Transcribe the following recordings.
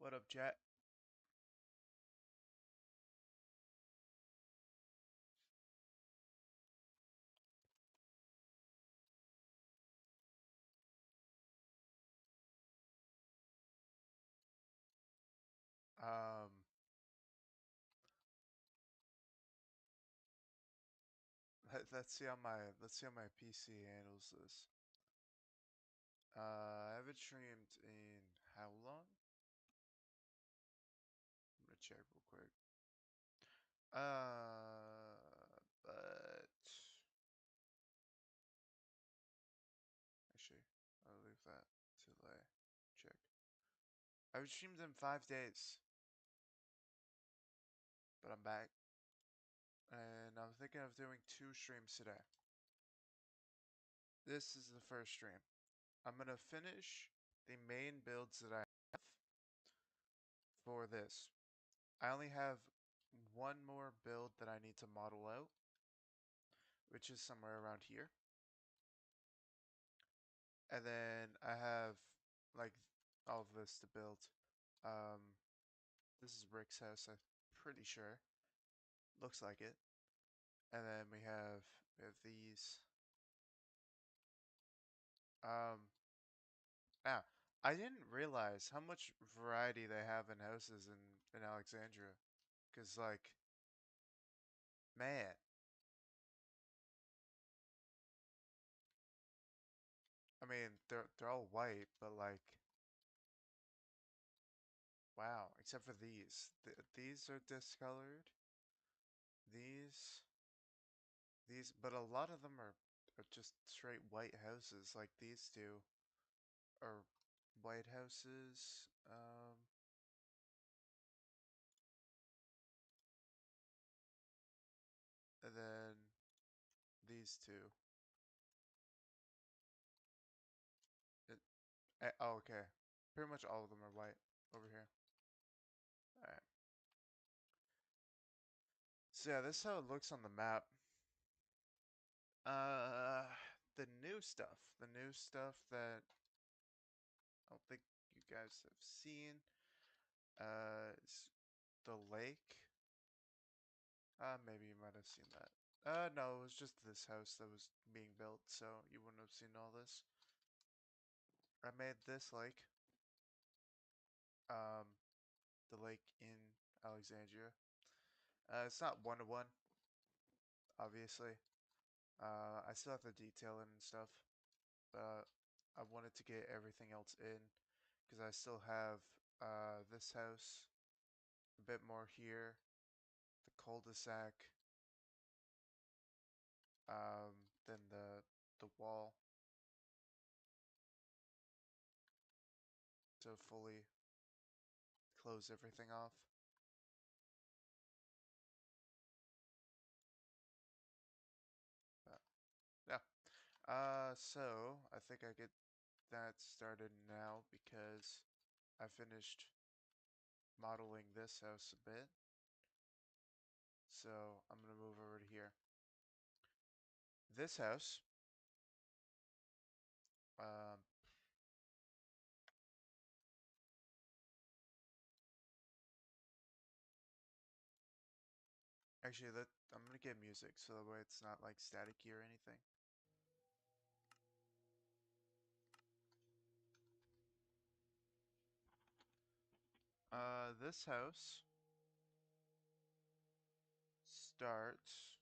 What up, Jet? Um, let's see how my PC handles this. I haven't streamed in how long? I'm gonna check real quick. But actually, I'll leave that till I check. I've streamed in 5 days, but I'm back, and I'm thinking of doing 2 streams today. This is the first stream. I'm gonna finish the main builds that I have for this. I only have one more build that I need to model out, which is somewhere around here. And then I have like all of this to build. Um, this is Rick's house, I'm pretty sure. Looks like it. And then we have these. Um, ah, I didn't realize how much variety they have in houses in Alexandria. 'Cause like, man, I mean they're all white, but like, wow, except for these. These are discolored. These, but a lot of them are just straight white houses. Like these two are white houses. And then these two. It, oh, okay. Pretty much all of them are white over here. Alright. So yeah, this is how it looks on the map. Uh, the new stuff. The new stuff that I don't think you guys have seen. Is the lake. Maybe you might have seen that. No, it was just this house that was being built, so you wouldn't have seen all this. I made this lake. Um, the lake in Alexandria. It's not one-to-one, obviously. I still have to detail it and stuff, but I wanted to get everything else in because I still have this house, a bit more here, the cul-de-sac, then the wall to fully close everything off. But, yeah. So I think I get that started now because I finished modeling this house a bit. So I'm gonna move over to here. This house, um, actually that I'm gonna get music so that way it's not like staticky or anything. This house starts.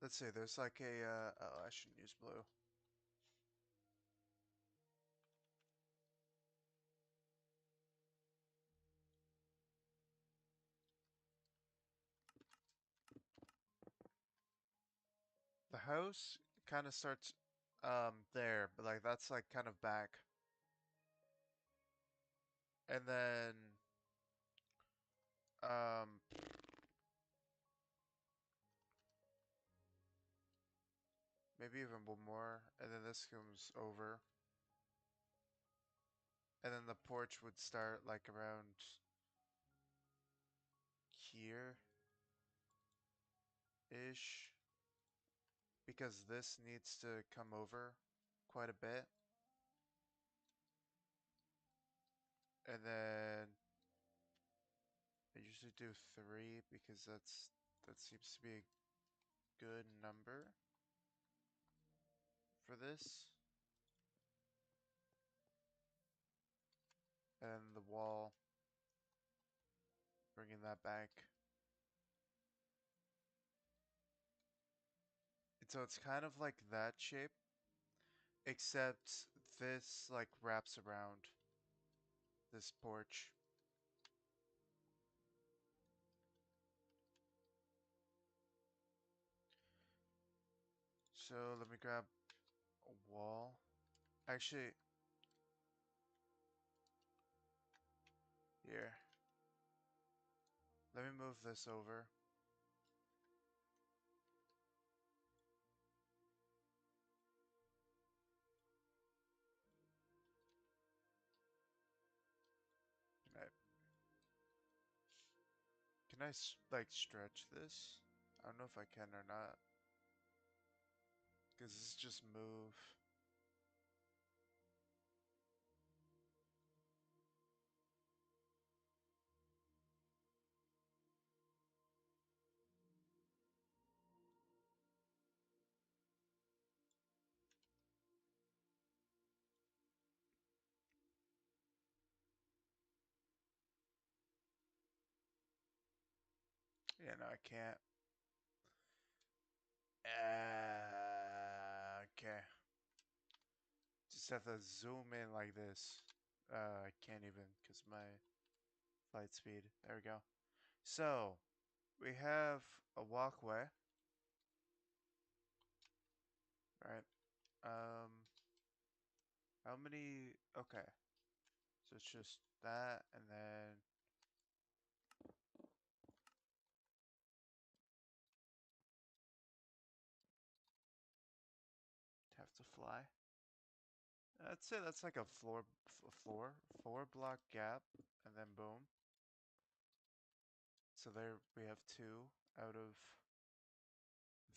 Let's see, there's like a, oh, I shouldn't use blue. The house kind of starts, there, but like that's like kind of back. And then, um, maybe even one more, and then this comes over. And then the porch would start like around here-ish. because this needs to come over quite a bit. And then I usually do 3 because that seems to be a good number for this. And the wall, bringing that back. And so it's kind of like that shape, except this like wraps around this porch. So let me grab a wall. Actually, here. Let me move this over. Right. Can I like stretch this? I don't know if I can or not. Because this just move. Yeah, no, I can't. Okay. Just have to zoom in like this. I can't even because my flight speed. There we go. So, we have a walkway, right? How many? Okay. So it's just that, and then have to fly. I'd say that's like a four block gap, and then boom. So there we have 2 out of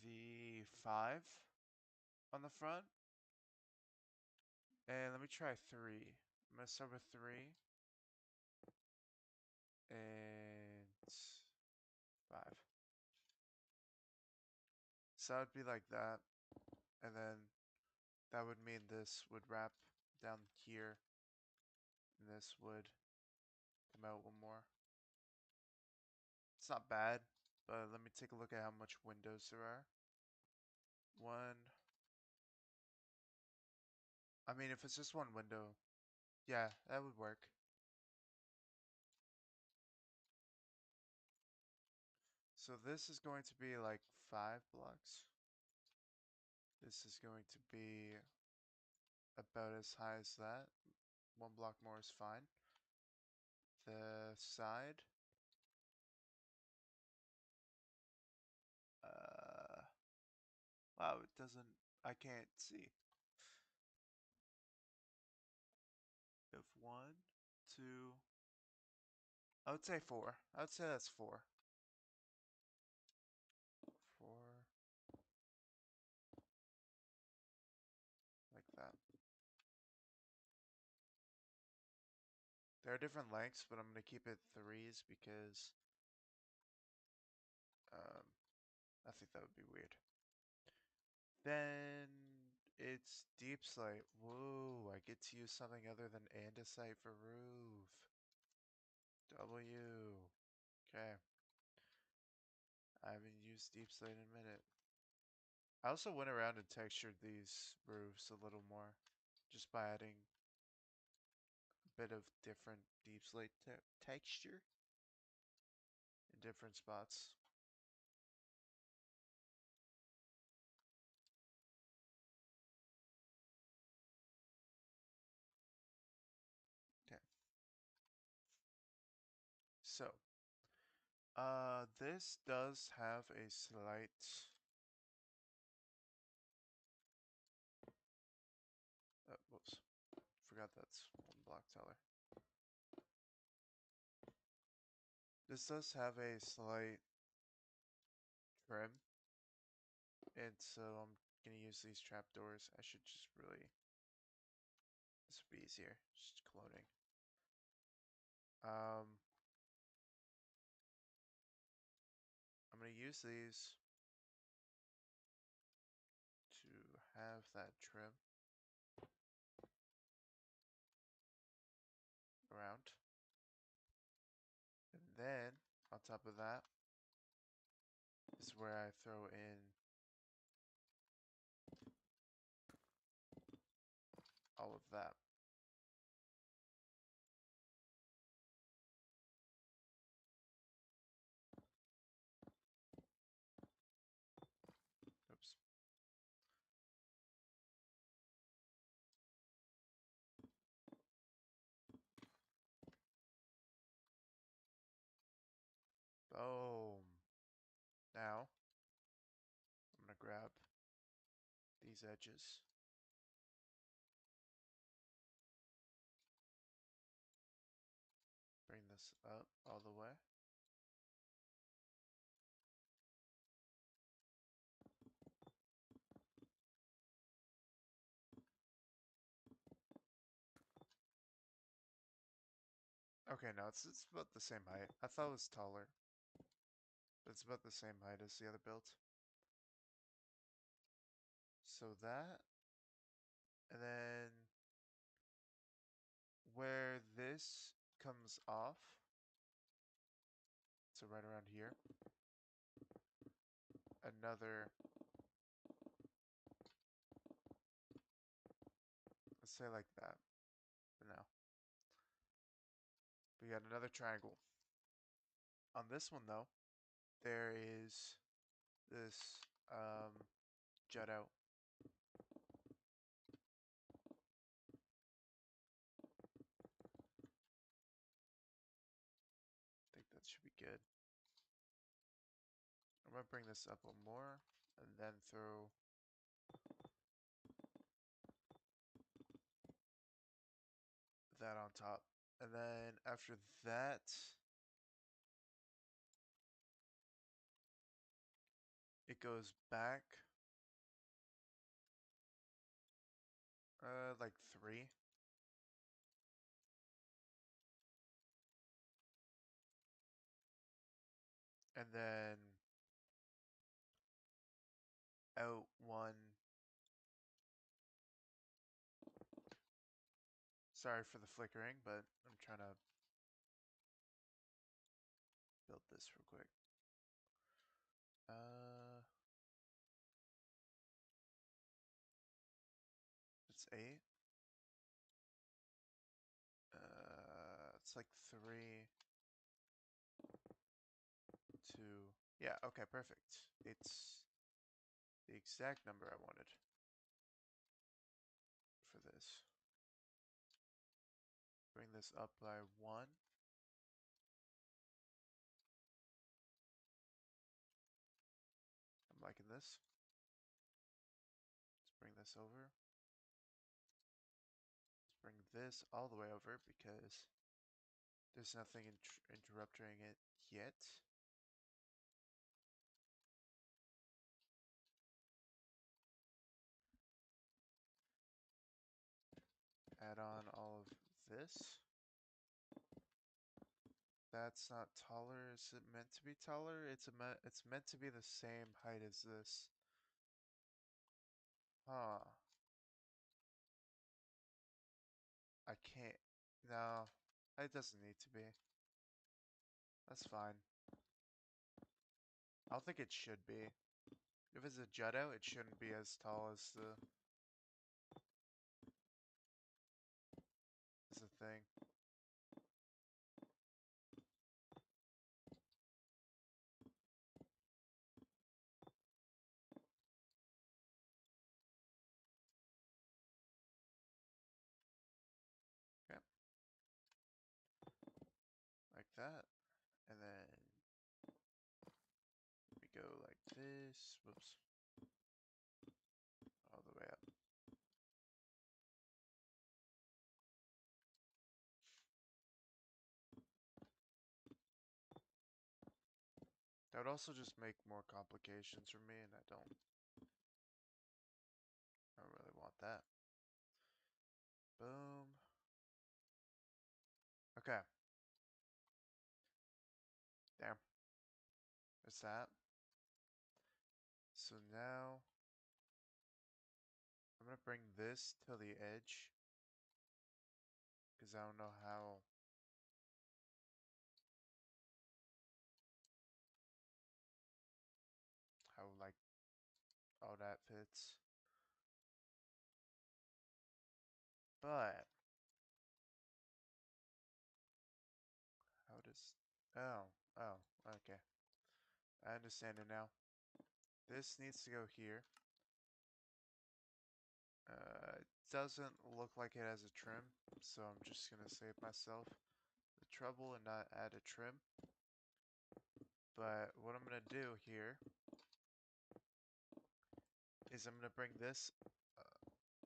the 5 on the front. And let me try 3. I'm gonna start with 3 and 5. So it'd be like that, and then that would mean this would wrap down here, and this would come out one more. It's not bad, but let me take a look at how much windows there are. One. I mean, if it's just one window, yeah, that would work. So this is going to be like 5 blocks. This is going to be about as high as that. 1 block more is fine. The side. Uh, wow, it doesn't, I can't see. If 1, 2, I would say 4. I would say that's 4. 4, like that. There are different lengths, but I'm going to keep it 3s because um, I think that would be weird. Then it's deep slate. Whoa, I get to use something other than andesite for roof. W. Okay. I haven't used deep slate in a minute. I also went around and textured these roofs a little more, just by adding a bit of different deep slate texture in different spots. Okay. So, this does have a slight. Whoops. Forgot that's 1 block taller. This does have a slight trim And so I'm gonna use these trapdoors. I should just really, this would be easier, just cloning. I'm gonna use these to have that trim around. And then, on top of that, is where I throw in all of that. Oops. Boom. Now, I'm gonna grab these edges. Bring this up all the way. Okay, no, it's about the same height. I thought it was taller. But it's about the same height as the other build. So that, and then where this comes off, so right around here, another, let's say like that for now. We got another triangle. On this one though, there is this jut out. I think that should be good. I'm gonna bring this up a little more and then throw that on top. And then after that, it goes back like 3. And then out 1. Sorry for the flickering, but I'm trying to build this real quick. It's 8. It's like 3, 2. Yeah, okay, perfect. It's the exact number I wanted for this. Bring this up by 1. I'm liking this. Let's bring this over. Let's bring this all the way over because there's nothing interrupting it yet. Add on all of this. That's not taller. Is it meant to be taller? It's meant to be the same height as this. Huh. I can't. No, it doesn't need to be. That's fine. I don't think it should be. If it's a jut out, it shouldn't be as tall as the thing. Okay. Like that. And then we go like this. Whoops. All the way up. That would also just make more complications for me, and I don't that. Boom. Okay. There. There's that. So now I'm gonna bring this to the edge because I don't know how like all that fits. But how does oh oh okay. I understand it now. This needs to go here. It doesn't look like it has a trim, so I'm just gonna save myself the trouble and not add a trim. But what I'm gonna do here is I'm gonna bring this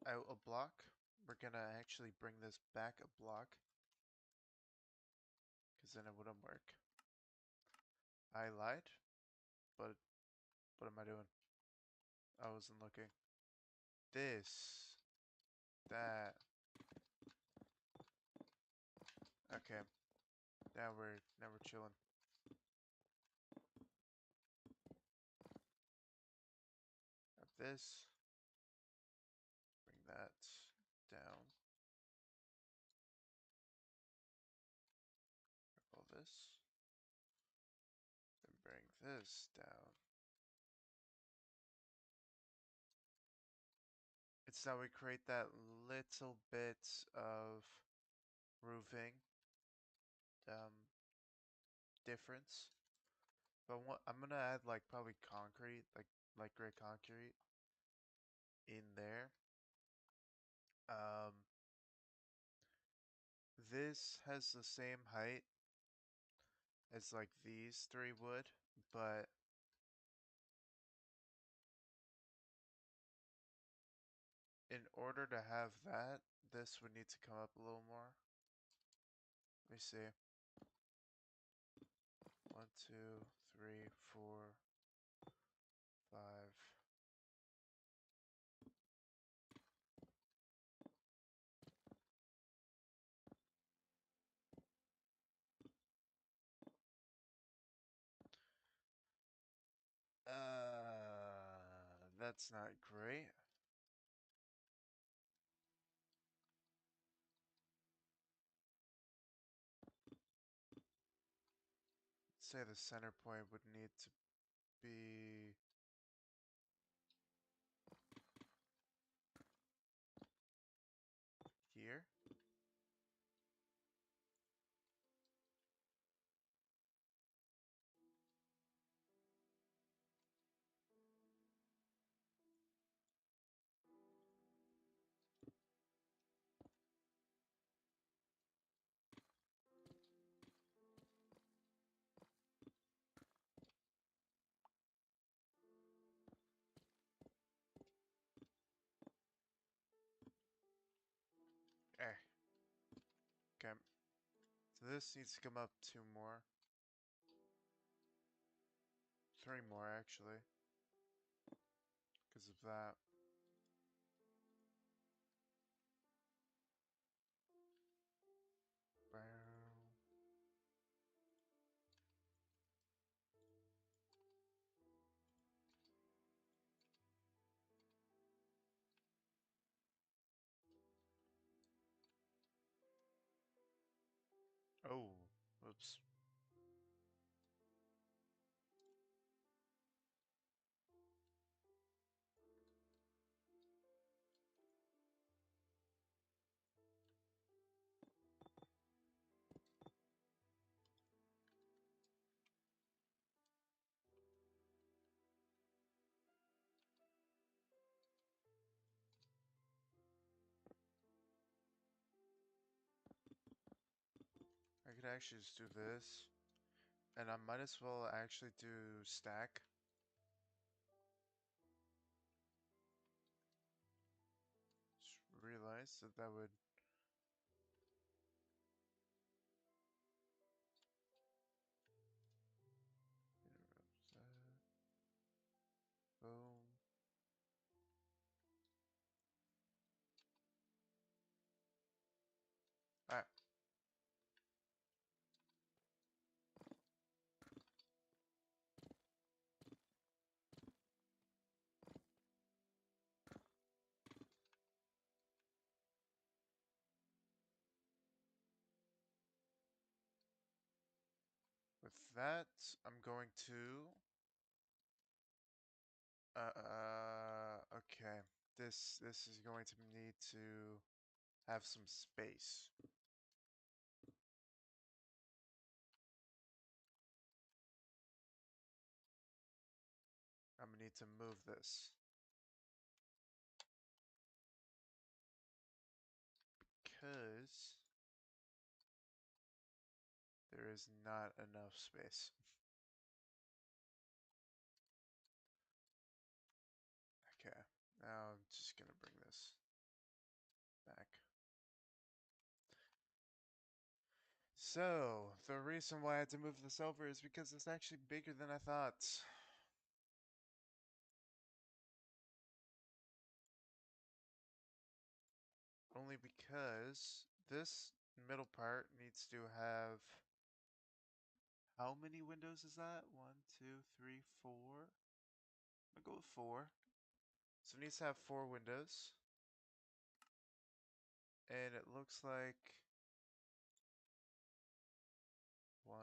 out a block. We're gonna actually bring this back a block because then it wouldn't work. I lied, but what am I doing? I wasn't looking. This, that. Okay, now we're chilling. Have this. Bring that down. All this. Then bring this down. It's now we create that little bit of roofing um, difference. But I'm gonna add like probably concrete, like gray concrete in there. Um, this has the same height as like these three would, but in order to have that, this would need to come up a little more. Let me see. 1, 2, 3, 4, 5. That's not great. Say the center point would need to be here. Eh, okay. So this needs to come up 2 more. 3 more, actually. Because of that. Oh, oops. I could actually just do this. And I might as well actually do stack. Just realized that that would... Boom. Alright. With that, I'm going to... okay. This is going to need to have some space. I'm gonna need to move this. Because there is not enough space. Okay, now I'm just gonna bring this back. So, the reason why I had to move this over is because it's actually bigger than I thought. Only because this middle part needs to have... How many windows is that? 1, 2, 3, 4. I'll go with 4. So it needs to have 4 windows. And it looks like... 1,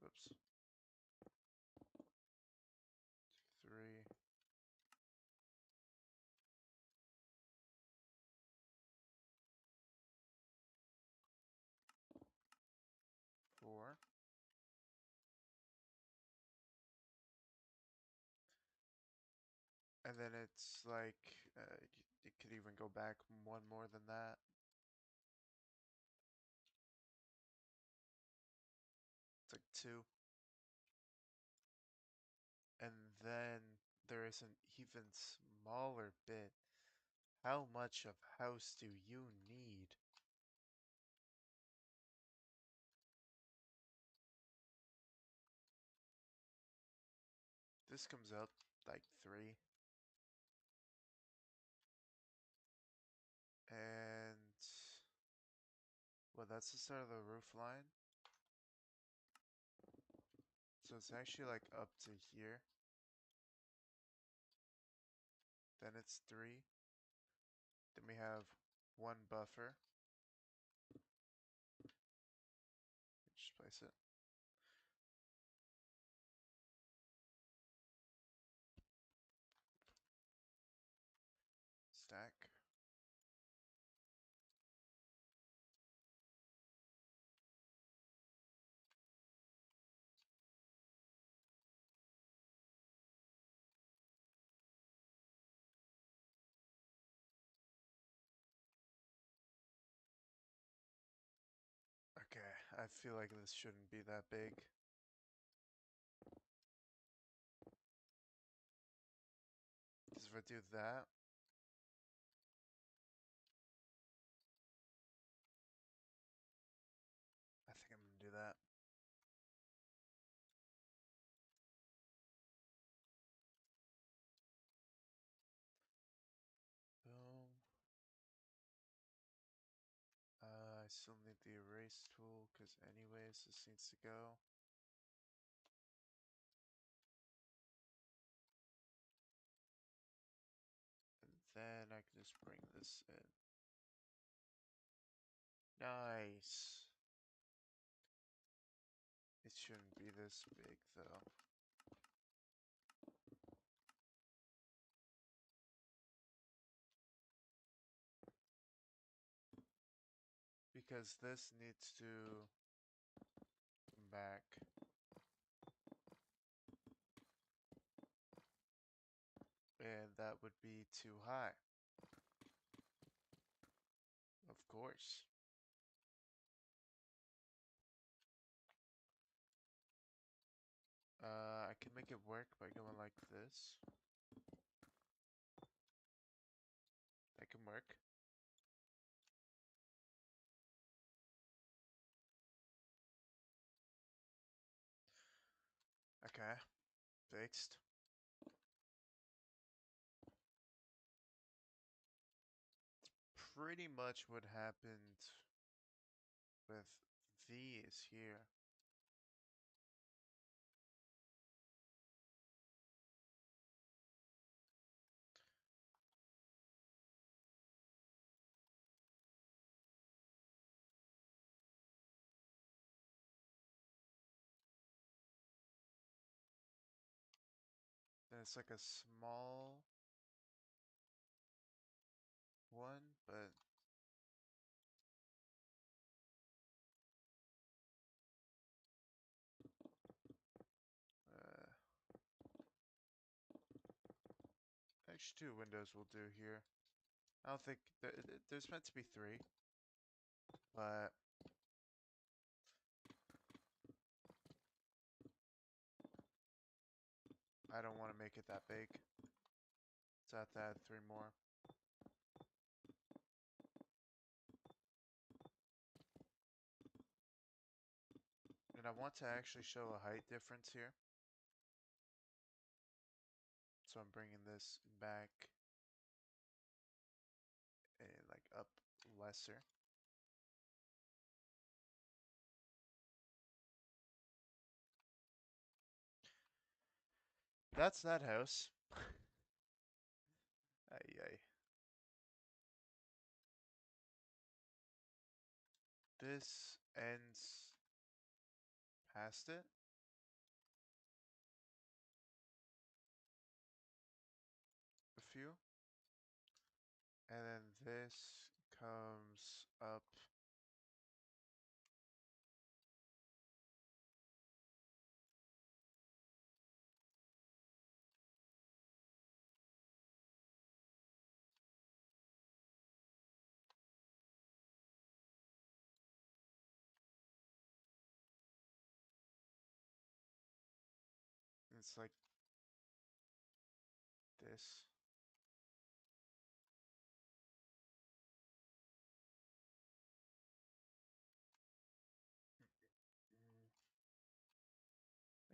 whoops, 3, 4. And then it's like, it could even go back one more than that. It's like 2. And then there is an even smaller bit. How much of house do you need? This comes up like 3. And well, that's the start of the roof line. So it's actually like up to here. Then it's 3. Then we have 1 buffer. Just place it. Stack. Okay, I feel like this shouldn't be that big. Because if I do that, I think I'm gonna do that. Boom. I still need the erase tool because anyways, this needs to go. And then I can just bring this in. Nice. It shouldn't be this big though. Because this needs to come back. And that would be too high. Of course. I can make it work by going like this. That can work. Okay, fixed. pretty much what happened with these here. And it's like a small one, but uh, actually 2 windows will do here. I don't think there's meant to be 3, but I don't want to make it that big. So I have to add 3 more. And I want to actually show a height difference here. So I'm bringing this back and like up lesser. That's that house. Ay, ay. This ends past it. A few. And then this comes up. It's like this. Mm,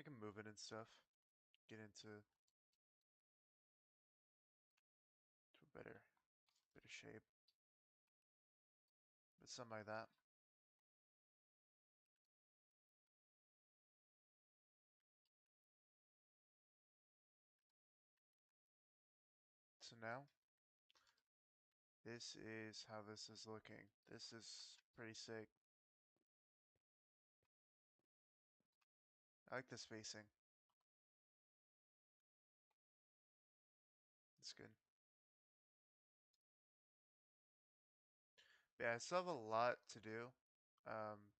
I can move it and stuff. Get into a better shape. But something like that. So now, this is how this is looking. This is pretty sick. I like the spacing. It's good. But yeah, I still have a lot to do. Um,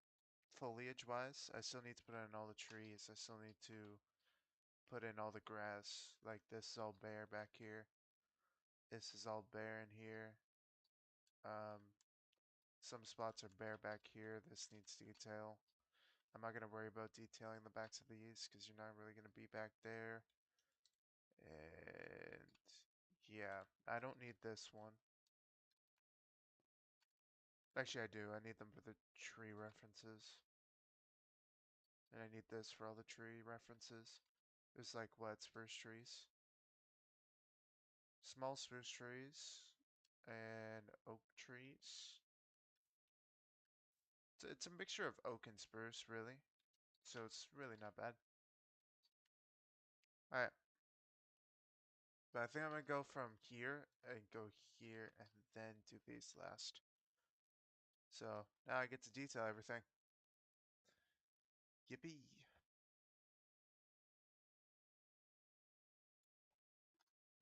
Foliage wise, I still need to put in all the trees. I still need to put in all the grass. Like this is all bare back here. This is all bare in here. Um, some spots are bare back here. This needs detail. I'm not gonna worry about detailing the backs of these because you're not really gonna be back there. And yeah, I don't need this one. Actually, I do. I need them for the tree references. And I need this for all the tree references. There's like what, spruce trees? Small spruce trees and oak trees. It's a mixture of oak and spruce, really. So it's really not bad. Alright, but I think I'm gonna go from here and go here and then do these last. So now I get to detail everything. Yippee.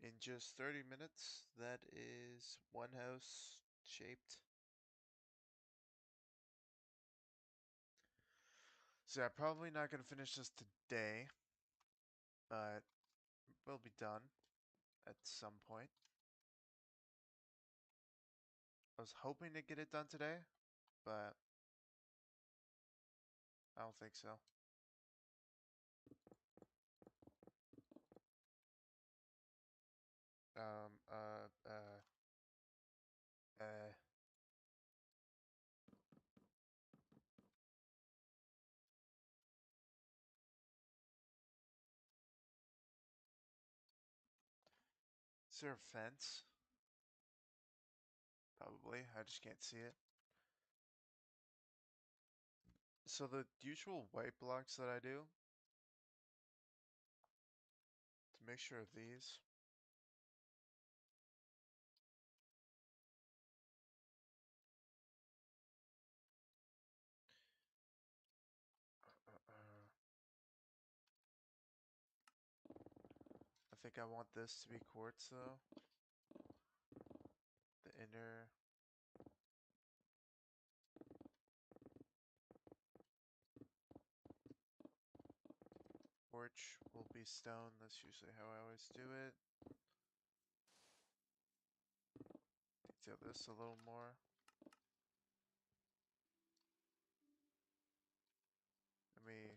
In just 30 minutes, that is one house shaped. So I'm probably not gonna finish this today, but we'll be done at some point. I was hoping to get it done today, but I don't think so. Um, uh, uh, uh. Is there a fence? Probably. I just can't see it. So the usual white blocks that I do to make sure of these. I think I want this to be quartz though. The inner. Porch will be stone. That's usually how I always do it. Detail this a little more. Let me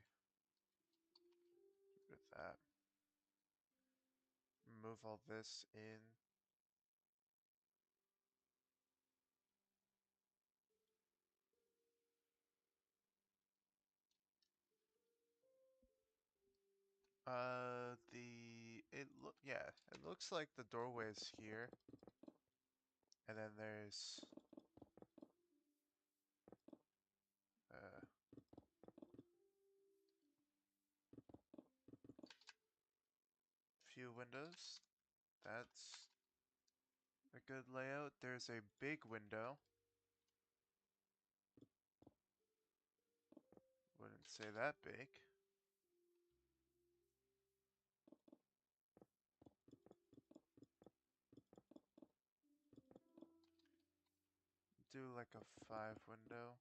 get rid of that. Move all this in. It looks like the doorway is here, and then there's a few windows. That's a good layout. There's a big window. Wouldn't say that big. Do like a 5 window.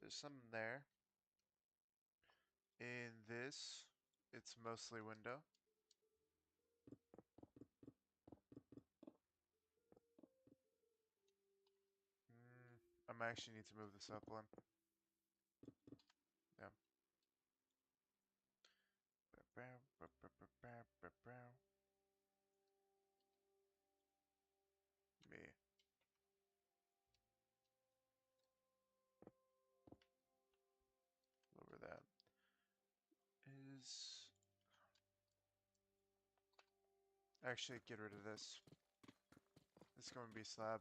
There's some there. In this, it's mostly window. I might actually need to move this up one. Yeah. Me. Lower that. Is actually get rid of this. It's going to be slab.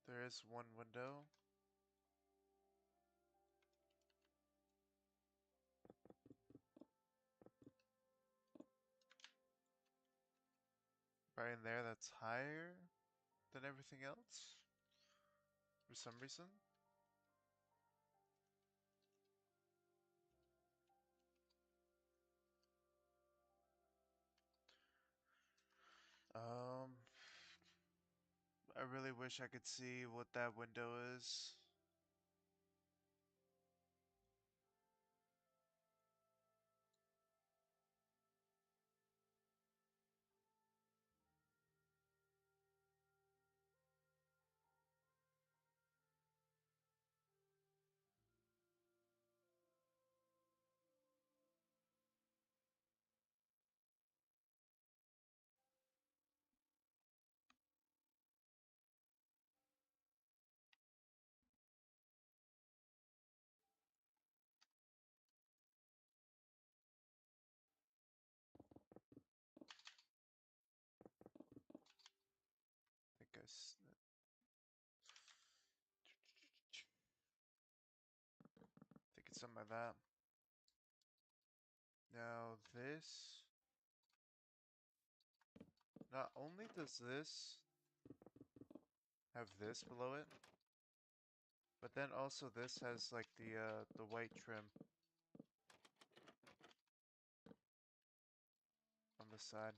There is one window. Right in there that's higher than everything else. For some reason. Um, I really wish I could see what that window is. I guess. I think it's something like that. Now this. Not only does this have this below it, but then also this has like the white trim on the side.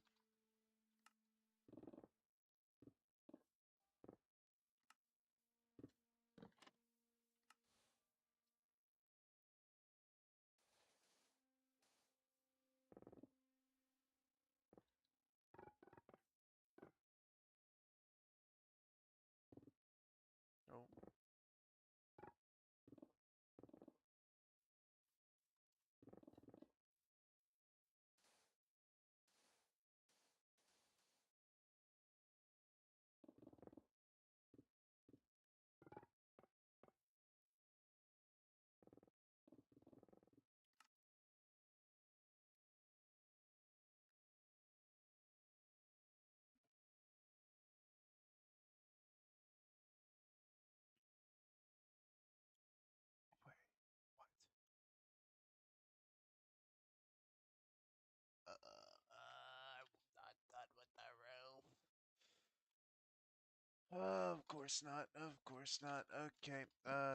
Of course not. Of course not. Okay.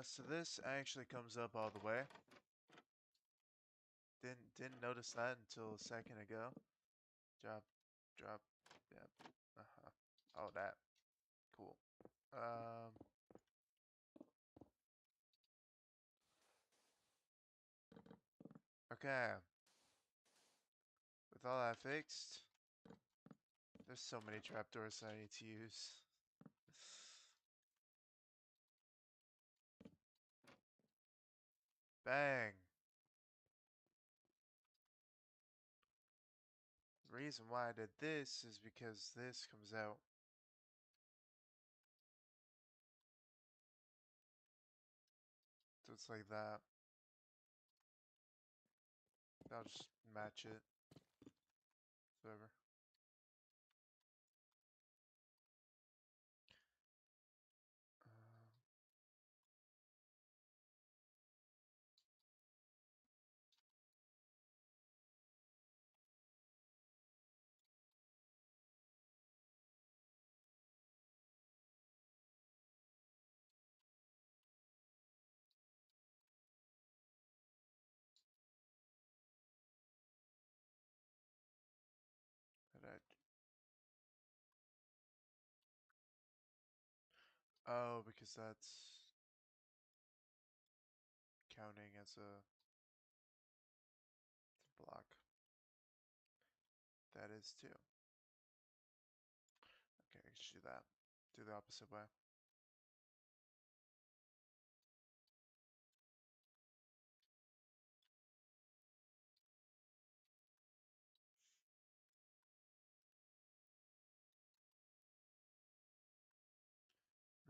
So this actually comes up all the way. Didn't notice that until a second ago. Drop, drop. Yep. Uh-huh. Oh, that. Cool. Um. Okay. With all that fixed, there's so many trapdoors that I need to use. Bang. The reason why I did this is because this comes out. So it's like that. I'll just match it. Whatever. Um, and oh, because that's counting as a block. That is too. Okay, I should do that. Do the opposite way.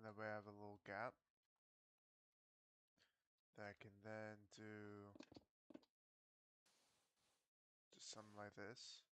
And that way I have a little gap that I can then do just something like this.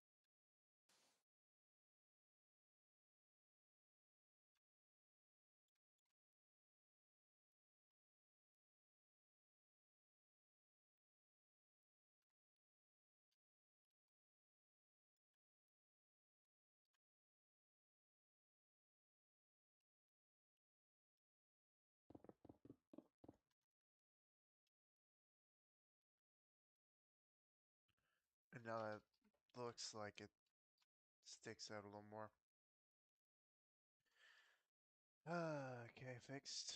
And now that looks like it sticks out a little more. Okay, fixed.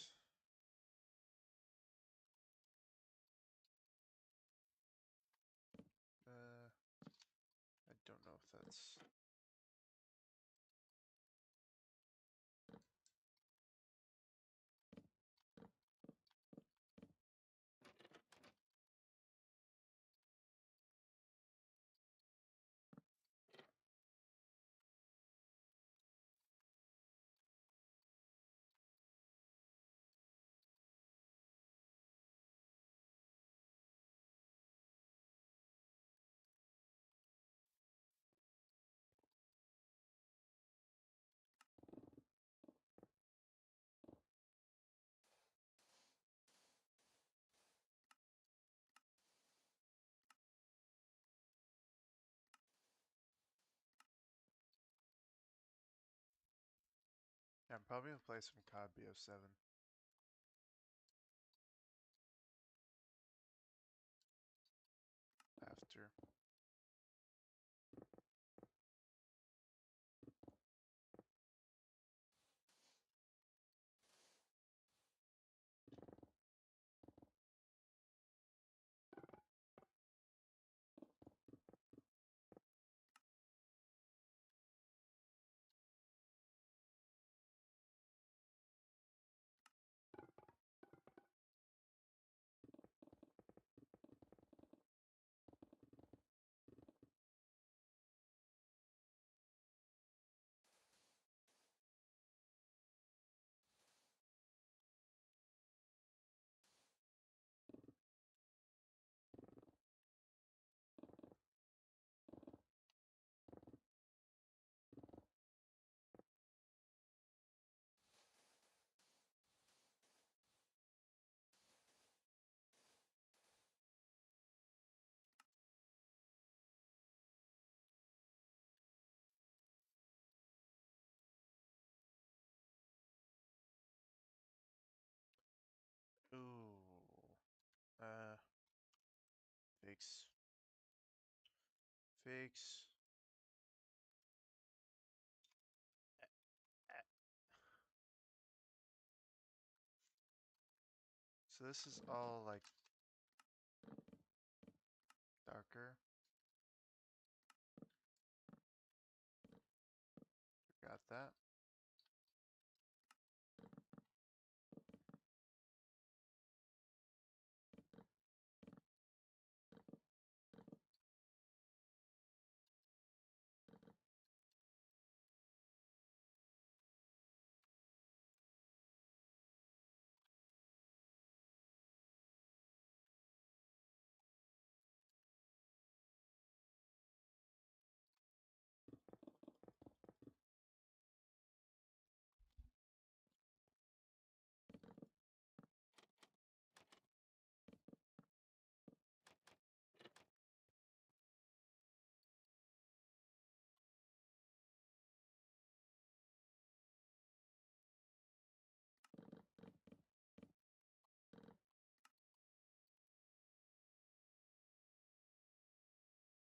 I don't know if that's... Yeah, I'm probably gonna play some COD BO7 after. fix. Fix. So this is all like darker. Got that.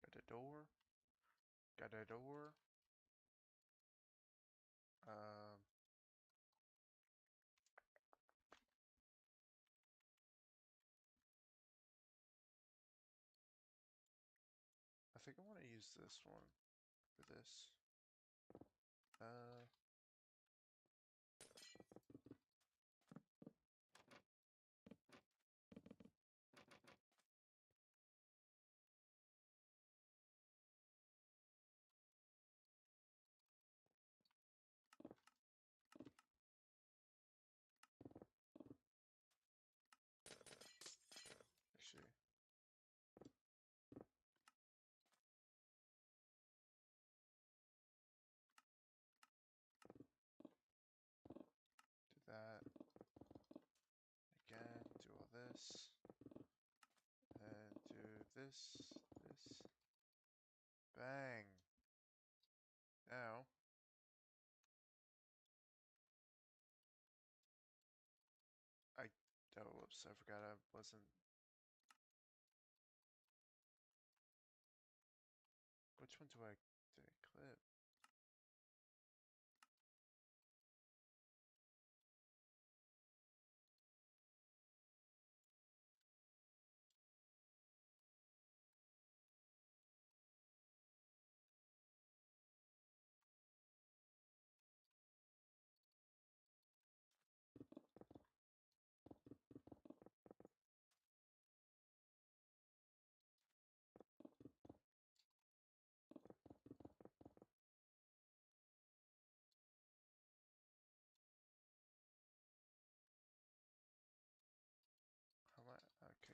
Got a door. Got a door. Um, I think I want to use this one for this. Uh, actually, do that again. Do all this, and do this. This. Bang. Now, I. Oh, whoops! I forgot I wasn't. Which one do I clip? How am I? Okay,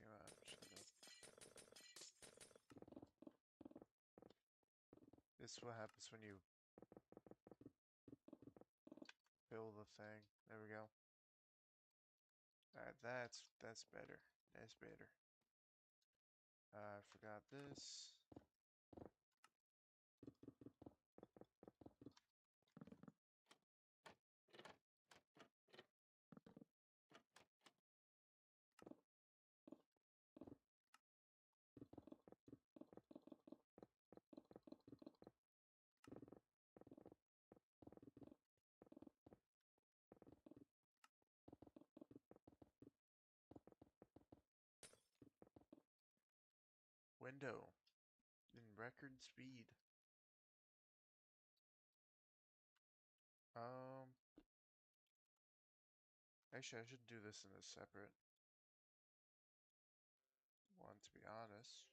this is what happens when you build the thing. There we go. Alright, that's better. That's better. I forgot this. Window in record speed. Um, actually, I should do this in a separate one, to be honest.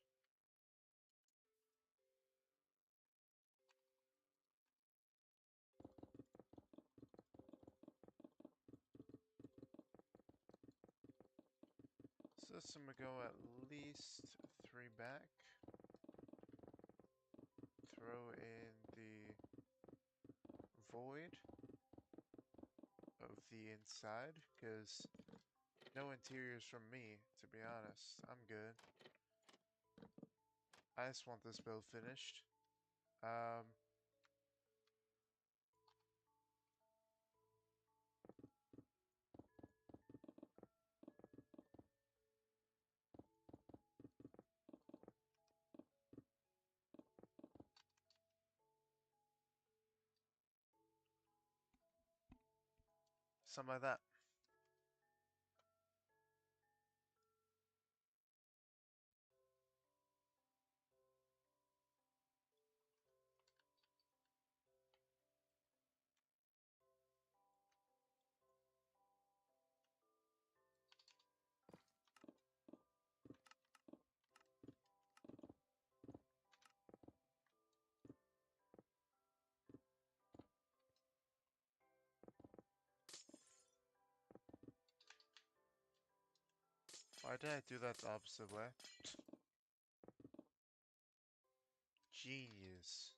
So this I'm gonna go at least 3 back. Throw in the void of the inside, because no interiors from me, to be honest. I'm good. I just want this build finished. something like that. Why did I do that the opposite way? Genius.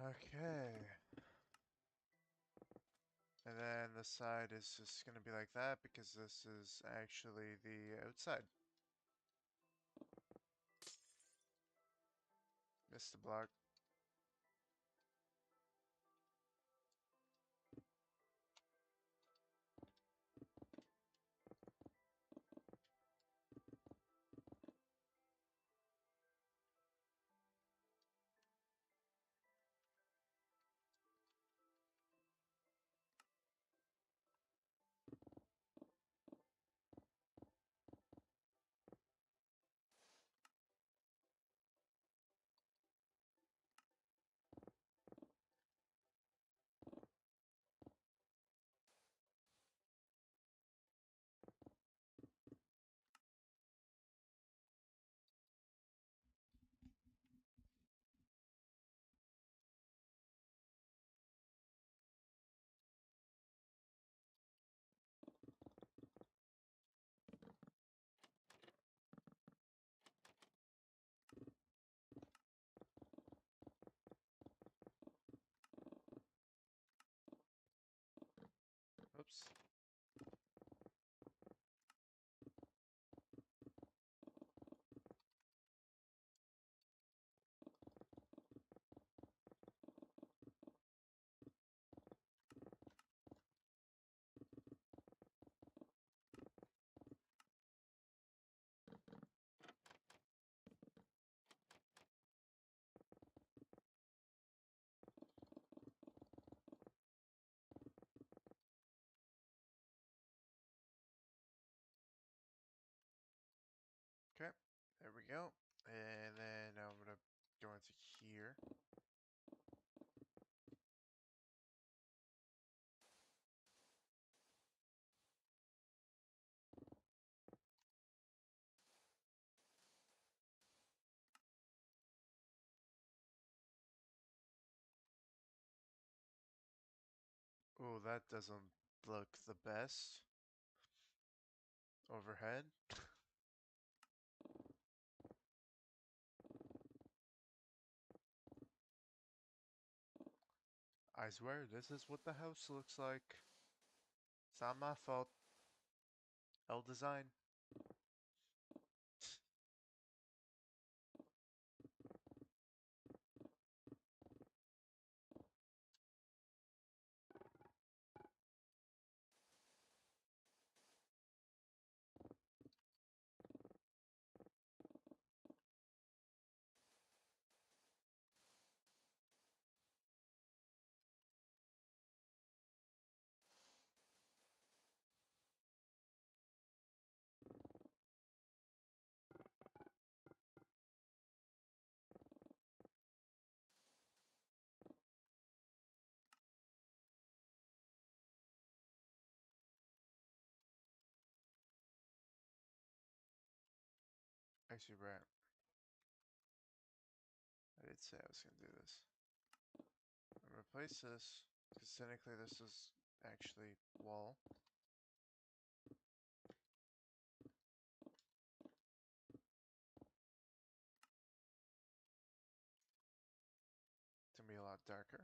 Okay. And then the side is just gonna be like that because this is actually the outside. Missed the block. Oops. Okay, there we go. And then I'm gonna go into here. Oh, that doesn't look the best. Overhead. I swear, this is what the house looks like. It's not my fault. L design. Actually, right. I did say I was gonna do this. I'm gonna replace this, because technically this is actually wall. To be a lot darker.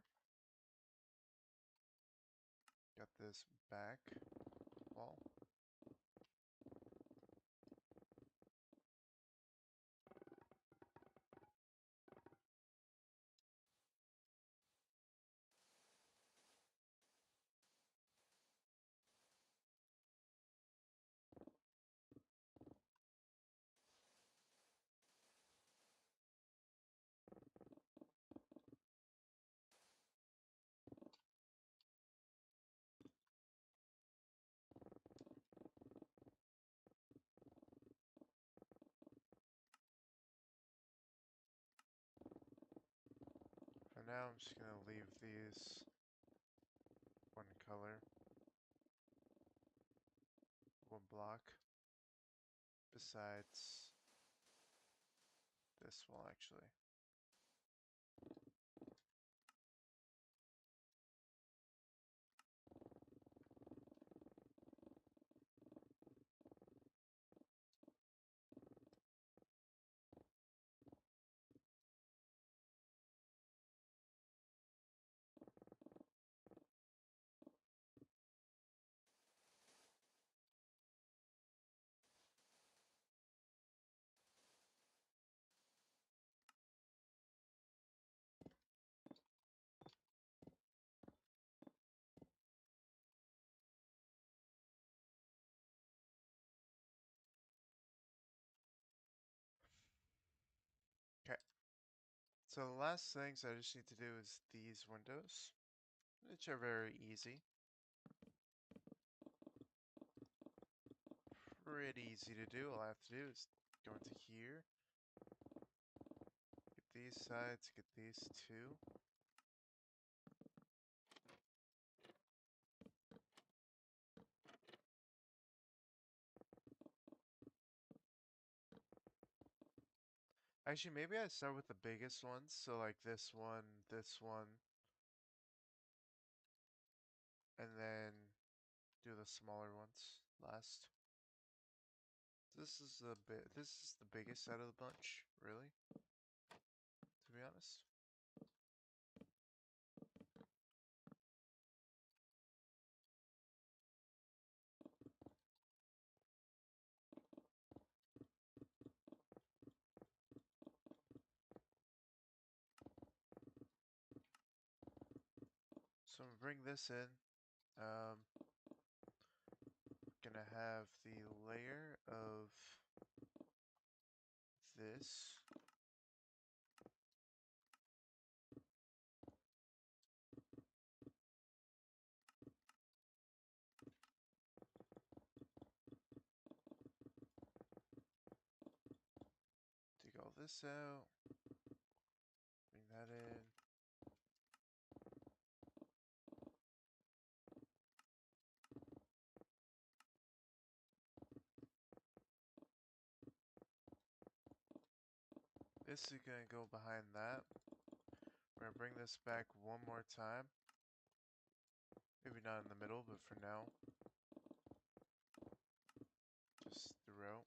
this back wall. For now, I'm just gonna leave these one color, one block, besides this wall actually. Okay, so the last things I just need to do is these windows, which are very easy. Pretty easy to do. All I have to do is go into here, get these sides, get these two. Actually, maybe I start with the biggest ones, so like this one, and then do the smaller ones last. This is the biggest out of the bunch, really, to be honest. So I'm gonna bring this in. Gonna have the layer of this. Take all this out. Bring that in. This is gonna go behind that. We're gonna bring this back one more time. Maybe not in the middle, but for now, just throughout.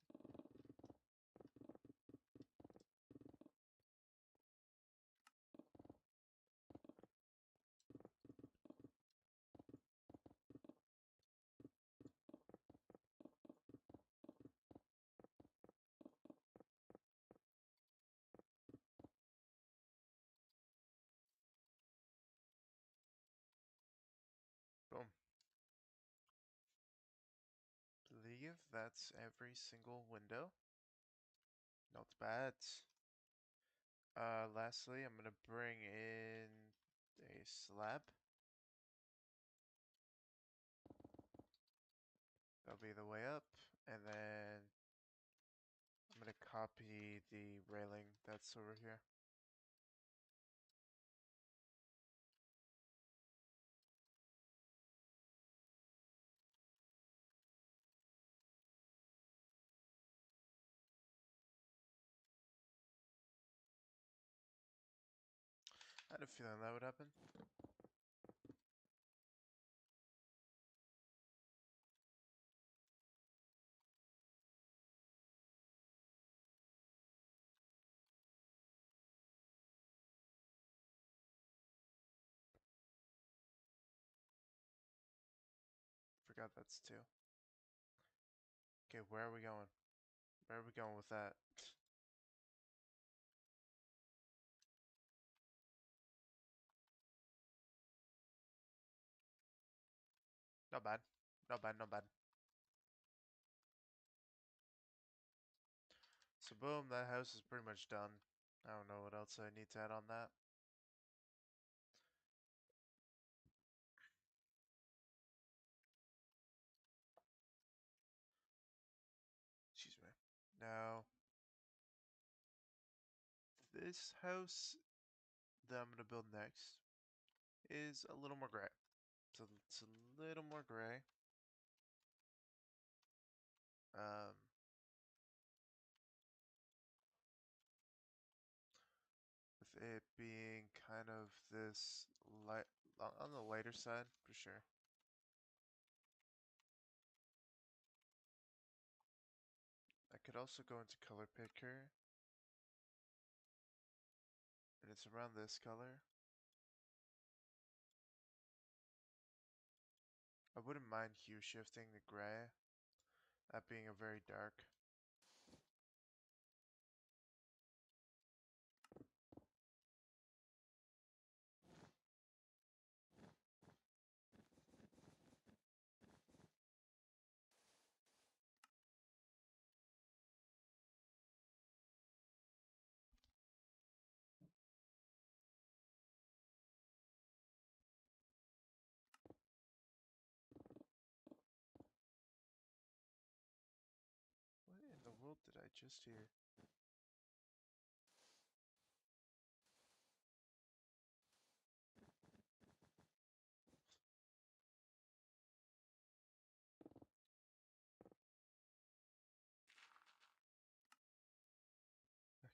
Boom. Believe that's every single window. Not bad. Lastly, I'm gonna bring in a slab. That'll be the way up, and then I'm gonna copy the railing that's over here. I had a feeling that would happen. forgot that's two. Okay, where are we going? Where are we going with that? Not bad. Not bad, not bad. So boom, that house is pretty much done. I don't know what else I need to add on that. Excuse me. Now, this house that I'm gonna build next is a little more gray. So it's a little more gray. Um, with it being kind of this light on the lighter side for sure. I could also go into color picker, and it's around this color. I wouldn't mind hue shifting the gray, that being a very dark. What in the world did I just hear?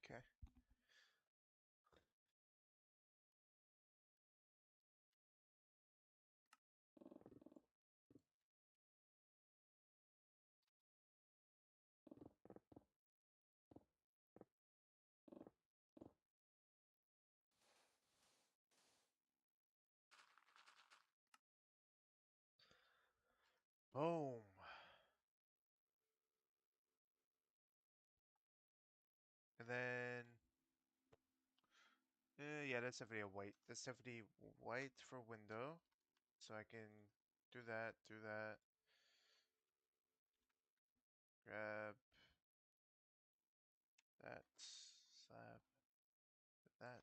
Okay. Boom. And then, yeah, that's definitely a white. That's definitely white for window. So I can do that, do that. Grab that, slab that.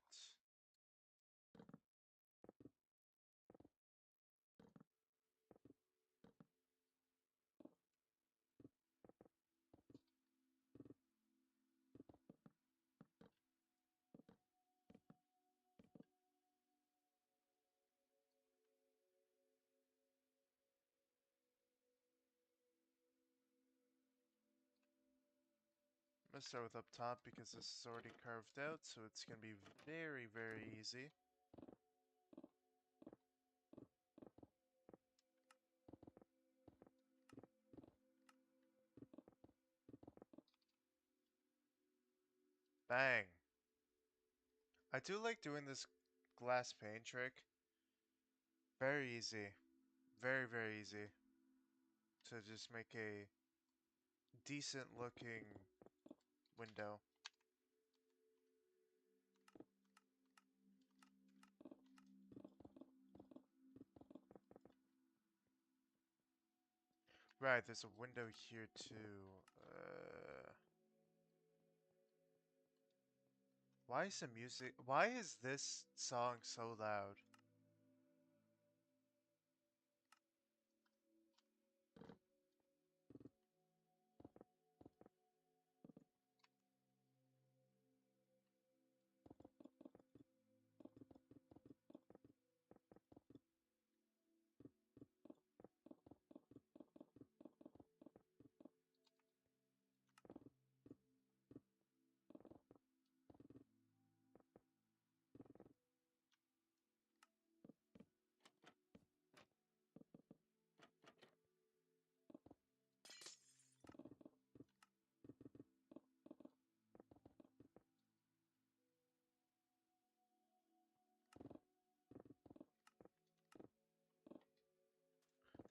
I'm gonna start with up top because this is already carved out, so it's gonna be very, very easy. Bang. I do like doing this glass pane trick. Very easy. Very, very easy. To just make a decent looking window. Right, there's a window here too. Why is the music? Why is this song so loud?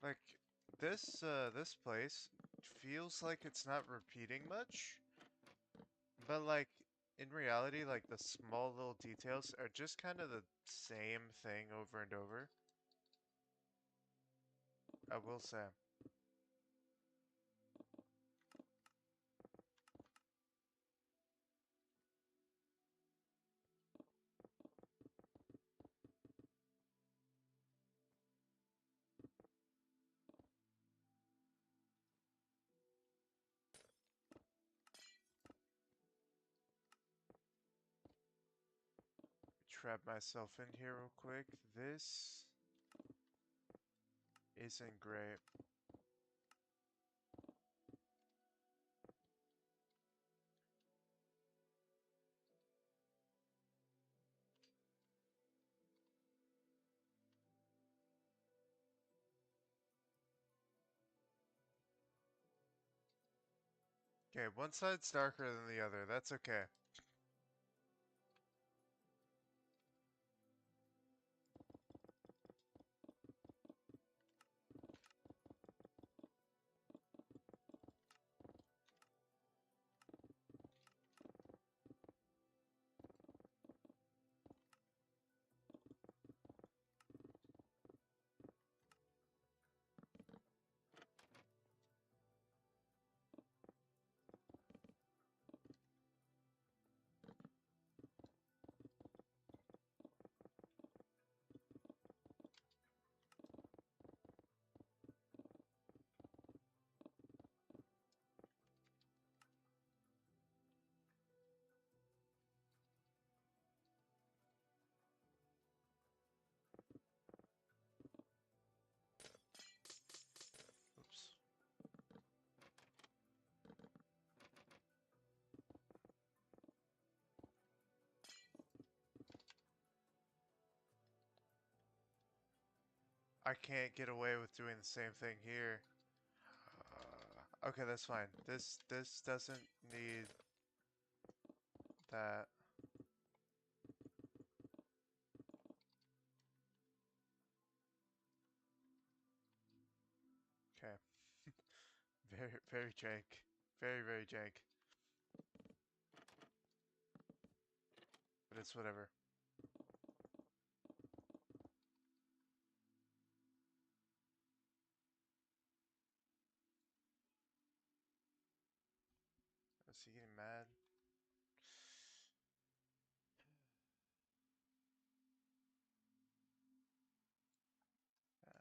Like, this place feels like it's not repeating much, but like in reality, like the small little details are just kind of the same thing over and over. I will say. Trap myself in here real quick. This isn't great. Okay, one side's darker than the other. That's okay. Oops. I can't get away with doing the same thing here. Okay, that's fine. This doesn't need that. Okay. Very jank. Very jank. But it's whatever. Is he getting mad? Yeah.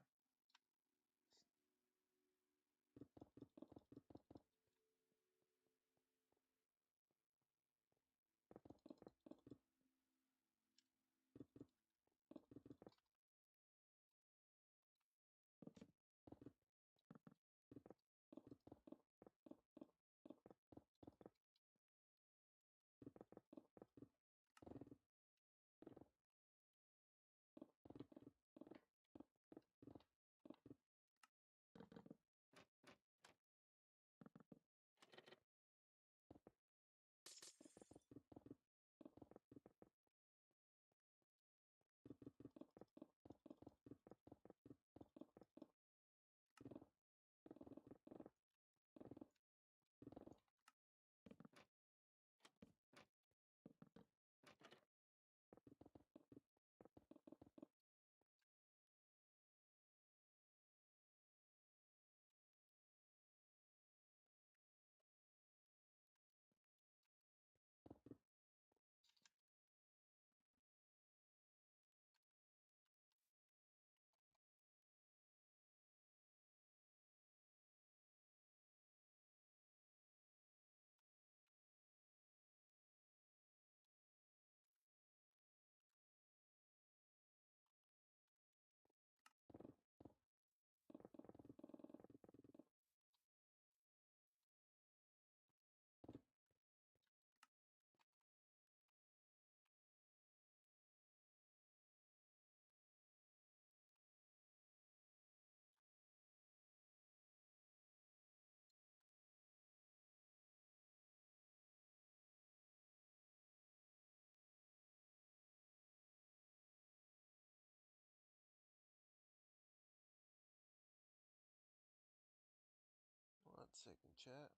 1 second, chat.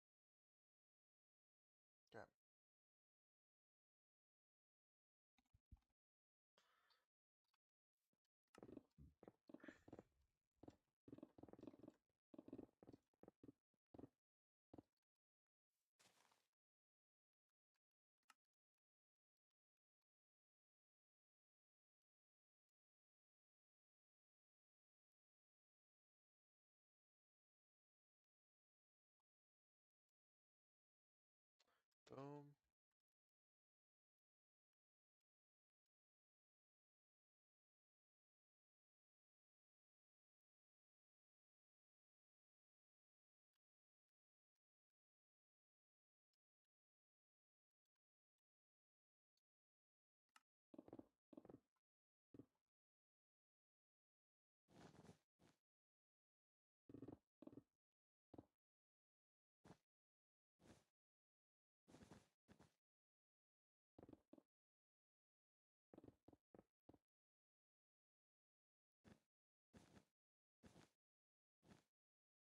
Okay. Boom.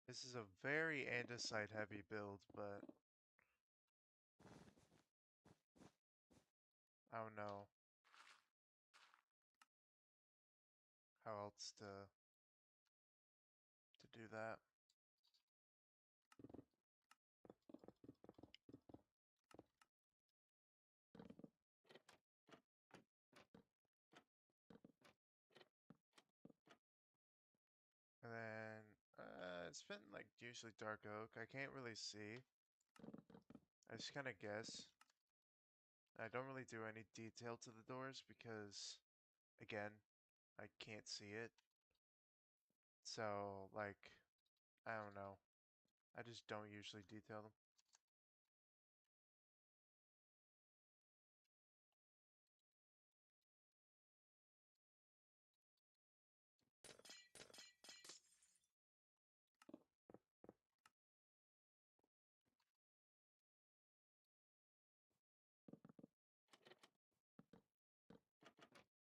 This is a very andesite heavy build, but I don't know how else to do that. And then it's been like usually dark oak. I can't really see. I just kind of guess. I don't really do any detail to the doors because, again, I can't see it. So, like, I don't know. I just don't usually detail them.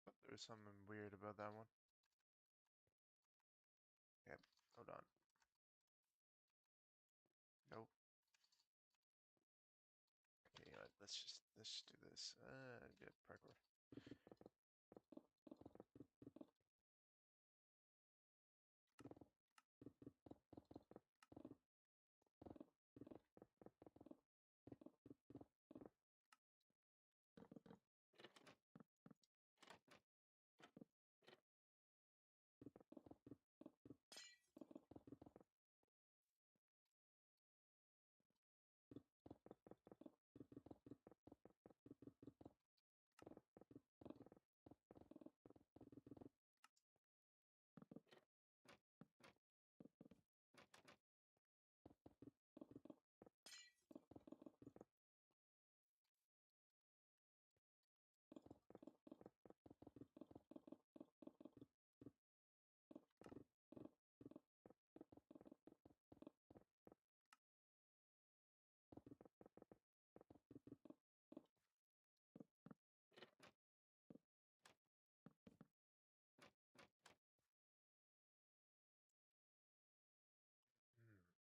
But there's something weird about that one. Yep, hold on. Nope. Okay, let's just do this. Good parkour.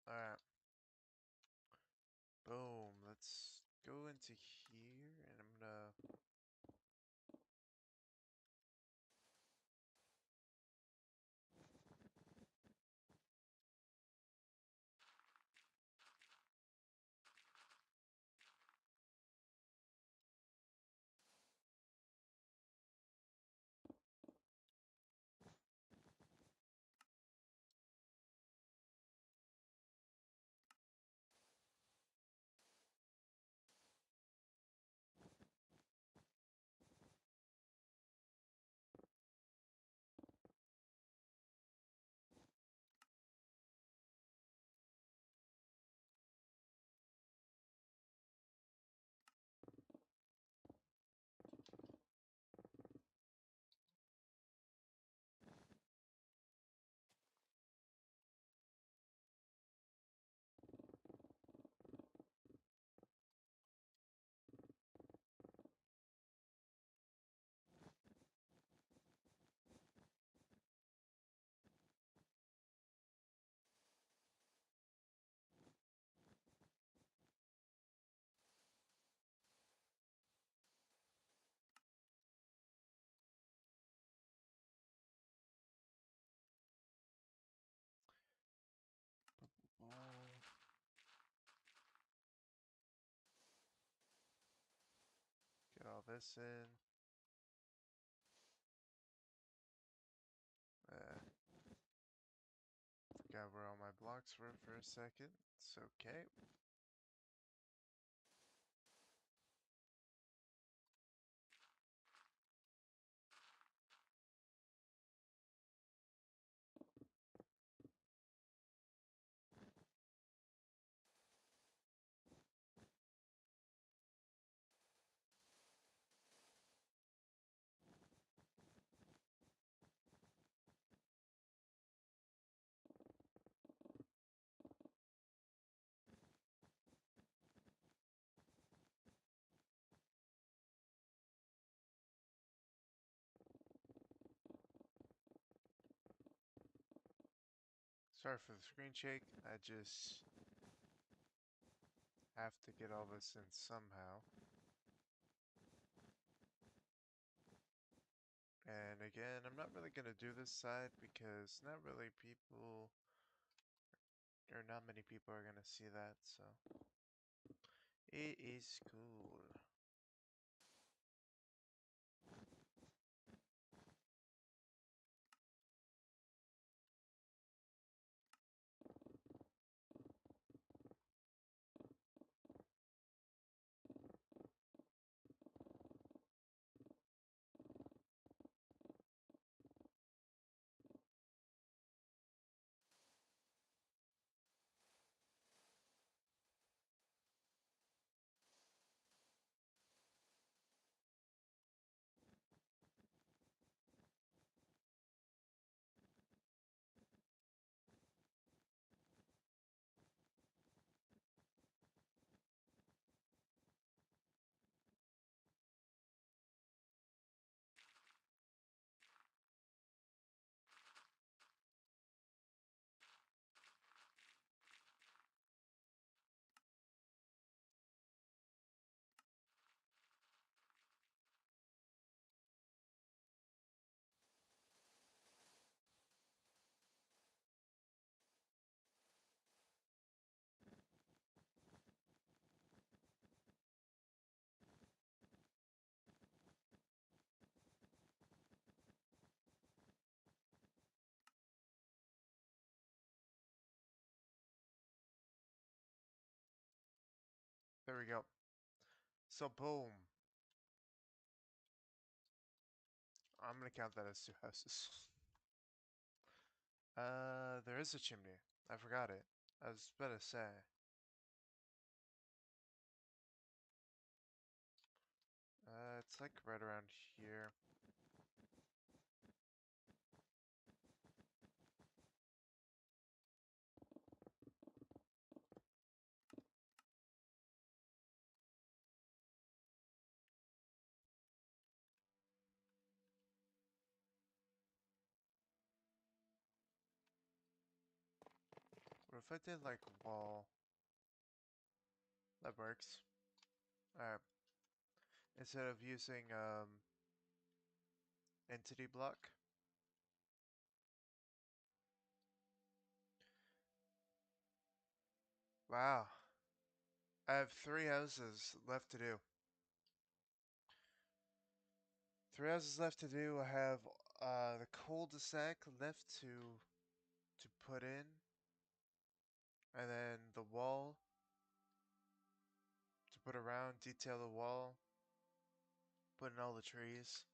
Alright. Boom. Let's go into here and I'm gonna this in. Forgot where all my blocks were for a second. It's okay. Sorry for the screen shake. I just have to get all this in somehow. And again, I'm not really going to do this side because not really people, or not many people are going to see that, so it is cool. There we go. So boom. I'm going to count that as two houses. There is a chimney. I forgot it. I was about to say. It's like right around here. What if I did like wall? That works. Alright. Instead of using entity block. Wow. I have 3 houses left to do. 3 houses left to do. I have the cul-de-sac left to put in. And then the wall to put around, detail the wall, put in all the trees.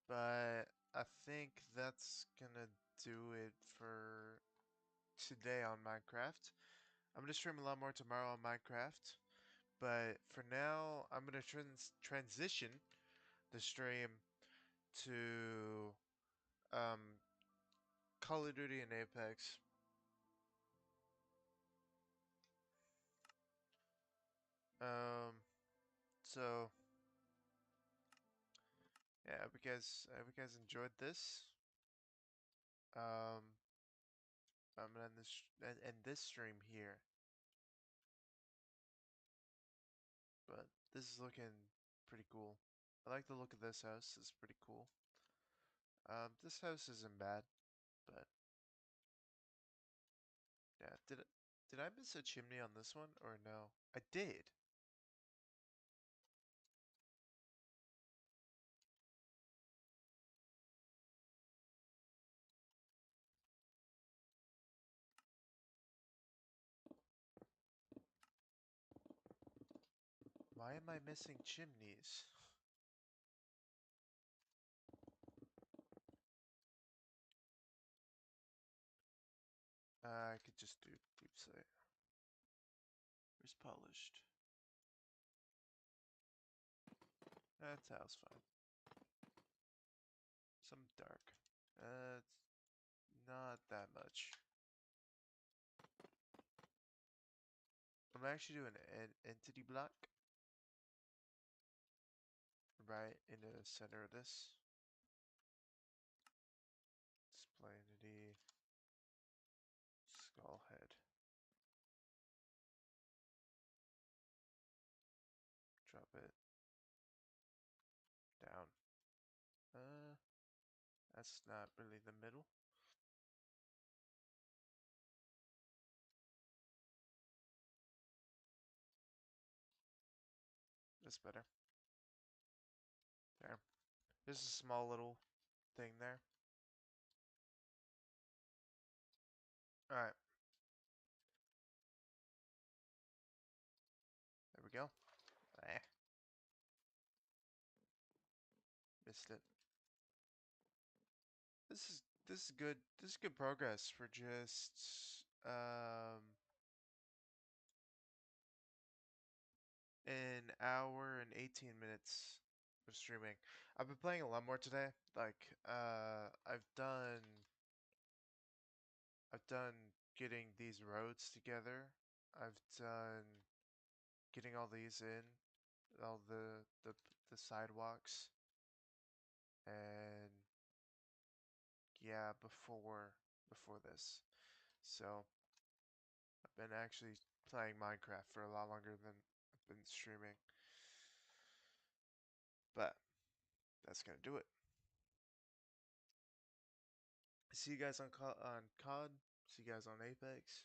But I think that's gonna do it for today on Minecraft. I'm gonna stream a lot more tomorrow on Minecraft. But for now, I'm gonna transition the stream to um, Call of Duty and Apex. Um, so yeah, I hope you guys enjoyed this. Um, I'm gonna end this stream here. But this is looking pretty cool. I like the look of this house. It's pretty cool. This house isn't bad, but yeah. Did I miss a chimney on this one or no? I did. Why am I missing chimneys? I could just do deep slate. Where's polished? That tile's fine. Some dark. It's not that much. I'm actually doing an entity block right in the center of this. Display entity skull head. Drop it down. That's not really the middle. That's better. There. There's a small little thing there. Alright. There we go. Eh, missed it. This is good. This is good progress for just an hour and 18 minutes of streaming. I've been playing a lot more today. Like I've done getting these roads together. I've done getting all these in, all the sidewalks, and yeah, before this. So I've been actually playing Minecraft for a lot longer than I've been streaming. But that's gonna do it. See you guys on COD. See you guys on Apex.